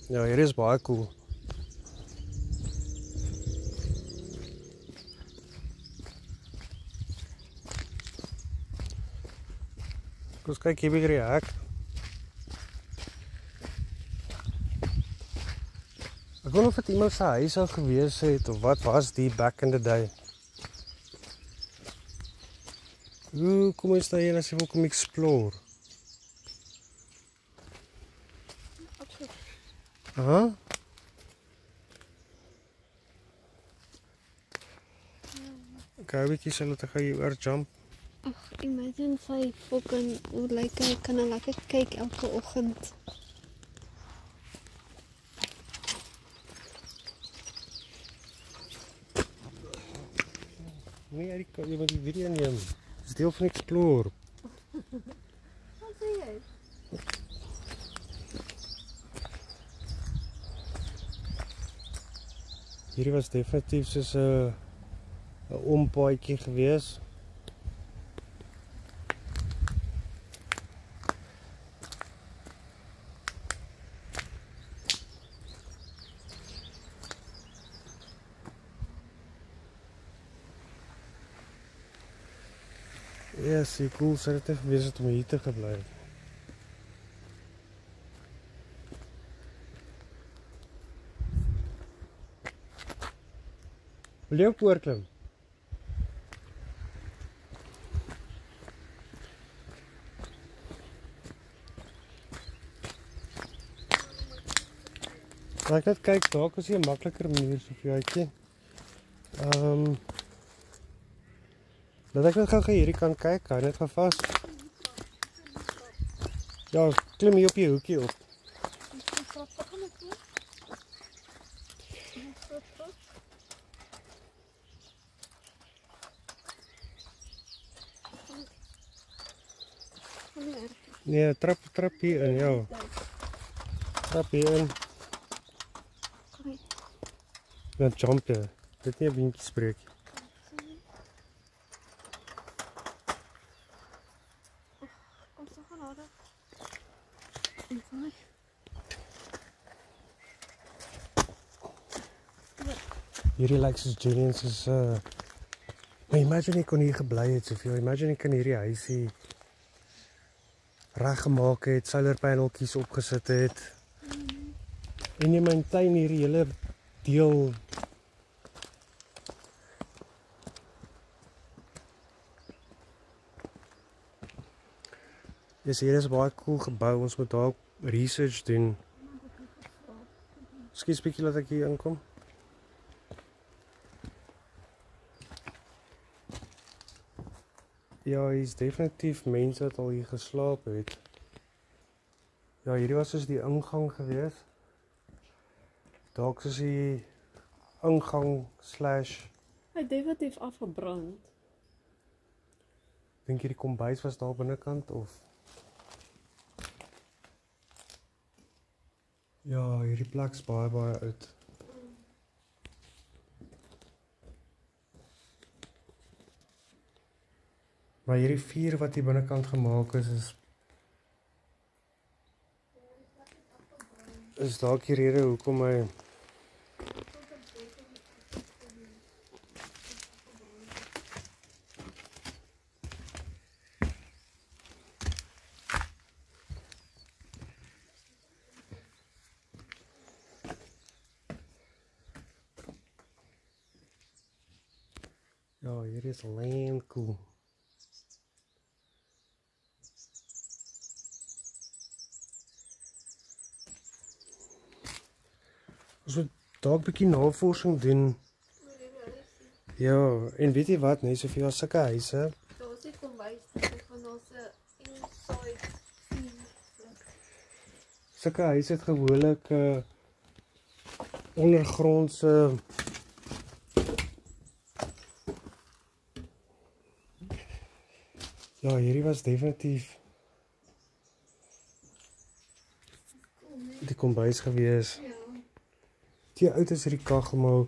Ja, hier is baie cool. Kom ons kyk hier by die hek. Ek wonder of dit iemand se huis sou gewees het of wat was die back in the day. Ooh, kom ons nou hier as jy wil kom explore. Aha. Kyk, bietjie sal dit gou hier oor jump. Ag, imagine sy fucking hoe lyk hy kan hy lekker kyk elke oggend. Nee, jy moet die video neem. Dit is deel van explore. Wat sê jy? Hierdie was definitief soos 'n ompaadjie gewees. Ja, sy cool, sou dit gewees het om hier te gebly. Wil jy op oorklim? Maar ek net kyk, dalk is hier 'n makliker manier so vir jouetjie. Laat ek net gou hierdie kant kyk, hou net gou vas. Ja, klim hier op die hoekie op. Nee, trap hier in, ja. Trap hier in. Dan jump jy. Dit nie 'n windjie spreek. Kom so gaan daar. Hierdie lyk soos Julian soos maar imagine ek kon hier gebly het soveel. Imagine ek kan hierdie huisie reggemaak het, solar paneltjies opgesit het. En in my tuin hierdie hele deel hier is baie cool gebou. Ons moet daar research doen. Ekskuus bietjie laat ek hier inkom. Ja, hier is definitief mense wat al hier geslaap het. Ja, hierdie was soos die ingang gewees. Dalk soos die ingang / Hy definitief afgebrand. Dink jy die kombuis was daar binnekant of? Ja, hierdie plek is baie oud. Maar hierdie vuur wat hier binnekant gemaak is dalk die rede hoekom hy ja, hier is land cool. Ons moet dalk 'n bietjie navorsing doen. Ja, en weet jy wat, nee, soveel as sulke huise. Daar is die kombuis, dit gaan ons inside sien. Sulke huise het gewoonlik ondergrondse ja, hierdie was definitief die kombuis gewees. Ja. Die oud is hierdie kaggel, maar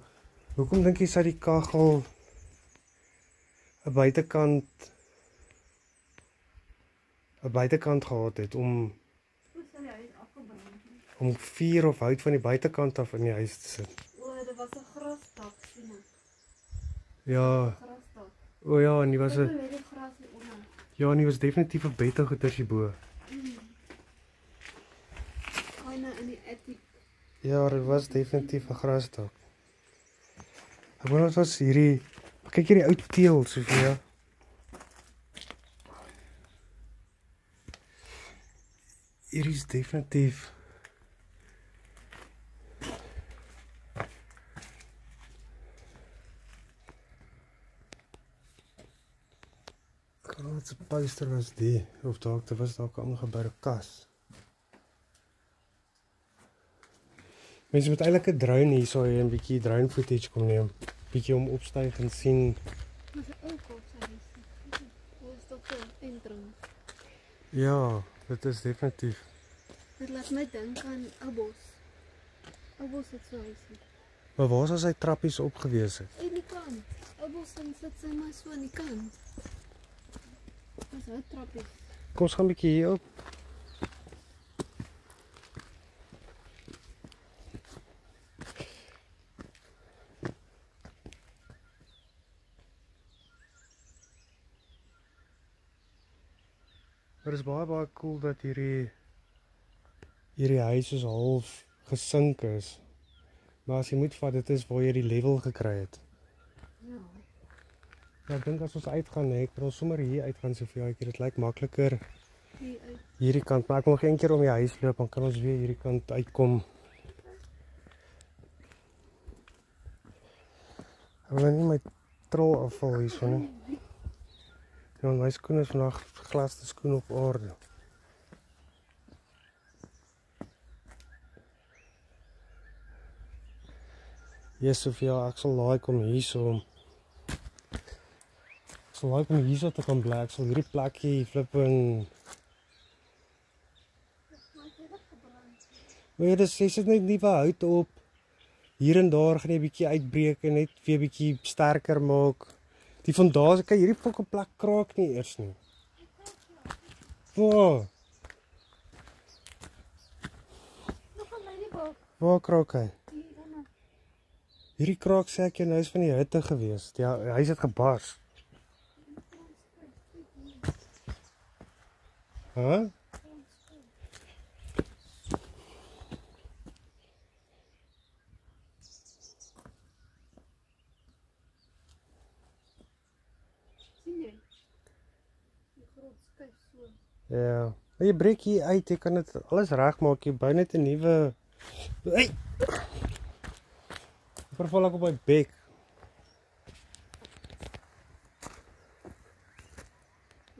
hoekom dink jy sy die kaggel 'n buitekant gehad het om om vuur of hout van die buitekant af in die huis te sit. O, dit was 'n grasdak, sien jy? Ja, Grasdak. o ja, en die was Kyk 'n hoe lê die gras hier onder. ja, en die was definitief 'n bed en goeders hierbo. Kyk in die attic. Ja, dit was definitief 'n grasdak. Ek wonder wat was hierdie, kyk hierdie ou teel, Sofia. Hierdie is definitief wat 'n poster was die, of dalk dit was dalk 'n aangeboude kas. Mense moet eintlik 'n drone hierso hê en 'n bietjie drone footage kom neem. Bietjie om opstyg en sien. Dis 'n ou kophuis. Hoe is dit entrance? Ja, dit is definitief. Dit laat my dink aan Oubos. Oubos het so huisie. Maar waar was hy trappies op gewees het? Aan die kant. Oubos sit sy maar so aan die kant. Dis 'n trappie. Kom ons gaan bietjie hier op. Dit is baie cool dat hierdie huis is half gesink is. Maar as jy moet vat, dit is waar jy die level gekry het. Ja. Ja, ek dink as ons uitgaan, ek wil sommer hier uitgaan Sofia, dit lyk makliker Hier uit. hierdie kant, maar ek wil nog een keer om die huis loop, dan kan ons weer hierdie kant uitkom. Ek wil nie my trol afval hierso nie. Ja, my skoene is vandag glaste skoen op orde. Yes, Sofia, ek sal like om hierso. Ek sal like om hierso te kan bly. Ek sal hierdie plekkie flipping. Maar jy sit net nuwe hout op. Hier en daar gaan jy 'n bietjie uitbreek en net weer bietjie sterker maak. Die fondasie, kyk hierdie fucking plek kraak nie eers nie. Waar? Nog 'n ladybug. Waar kraak hy? Hier onder. Hierdie kraak sê ek jou nou is van die hitte gewees. Die huis het gebars. Huh? Sien jy? Die groot skuif so. Ja. Maar jy breek hier uit, jy kan dit alles regmaak. Jy bou net 'n nuwe. Hey. Verval ek op my bek.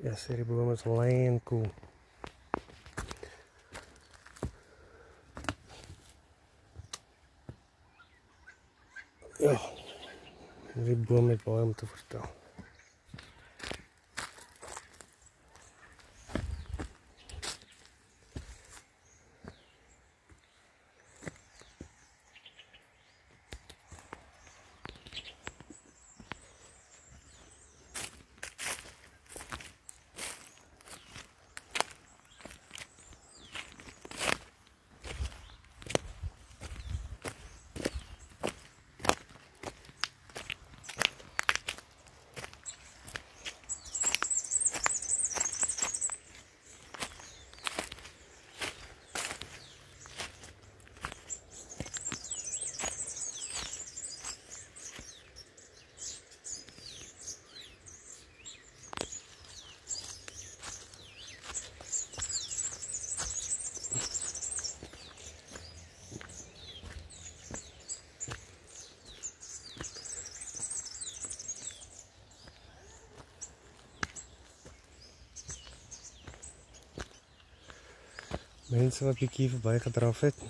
Ja, sê die boom is lyn cool. Ja. Die boom het baie om te vertel. Mense wat bietjie verby gedraf het.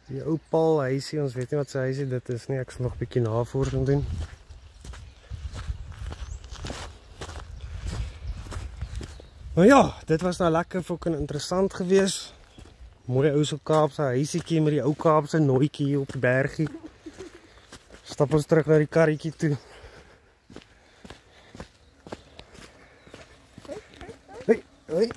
Die ou Paul huisie, ons weet nie wat sy huisie dit is nie, ek sal nog 'n bietjie navorsing doen. Maar ja, dit was nou lekker fucking interessant gewees. Mooi ou so Kaapse huisiekie met die ou Kaapse nooitjie hier op die bergie. Stap ons terug na die karretjie toe. Hoi, hoi.